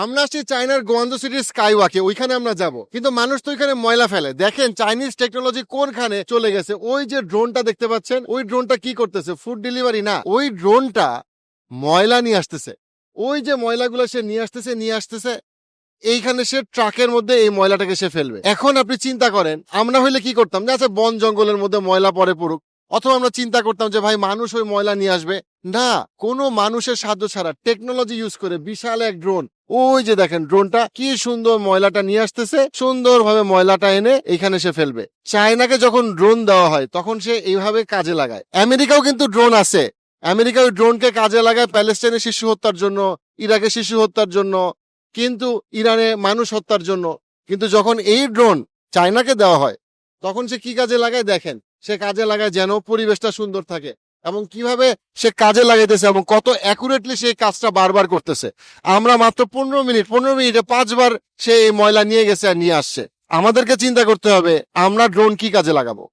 আমরা আসছি চায়নার গোয়ান্দো সিটির স্কাইওয়াকে, ওইখানে আমরা যাব, কিন্তু মানুষ তো ওইখানে ময়লা ফেলে। দেখেন চাইনিজ টেকনোলজি কোনখানে চলে গেছে। ওই যে ড্রোনটা দেখতে পাচ্ছেন, ওই ড্রোনটা কি করতেছে? ফুড ডেলিভারি না, ওই ড্রোনটা ময়লা নিয়ে আসতেছে। ওই যে ময়লাগুলো সে নিয়ে আসতেছে এইখানে সে ট্রাকের মধ্যে এই ময়লাটাকে সে ফেলবে। এখন আপনি চিন্তা করেন আমরা হইলে কি করতাম, যে আচ্ছা বন জঙ্গলের মধ্যে ময়লা পড়ে পড়ুক, অথবা আমরা চিন্তা করতাম যে ভাই মানুষ ওই ময়লা নিয়ে আসবে। না, কোনো মানুষের সাহায্য ছাড়া টেকনোলজি ইউজ করে বিশাল এক ড্রোন, ওই যে দেখেন ড্রোনটা কি সুন্দর ময়লাটা নিয়ে আসতেছে, সুন্দরভাবে ময়লাটা এনে এইখানে সে ফেলবে। চায়নাকে যখন ড্রোন দেওয়া হয় তখন সে এইভাবে কাজে লাগায়। আমেরিকাও কিন্তু ড্রোন আছে, আমেরিকা ওই ড্রোনকে কাজে লাগায় প্যালেস্টাইনের শিশু হত্যার জন্য, ইরাকের শিশু হত্যার জন্য, কিন্তু ইরানে মানুষ হত্যার জন্য। কিন্তু যখন এই ড্রোন চায়নাকে দেওয়া হয় তখন সে কি কাজে লাগায় দেখেন, সে কাজে লাগায় যেন পরিবেশটা সুন্দর থাকে, এবং কিভাবে সে কাজে লাগাইতেছে এবং কত অ্যাকুরেটলি সে কাজটা বারবার করতেছে। আমরা মাত্র 15 মিনিটে 5বার সে এই ময়লা নিয়ে গেছে আর নিয়ে আসছে। আমাদেরকে চিন্তা করতে হবে আমরা ড্রোন কি কাজে লাগাবো।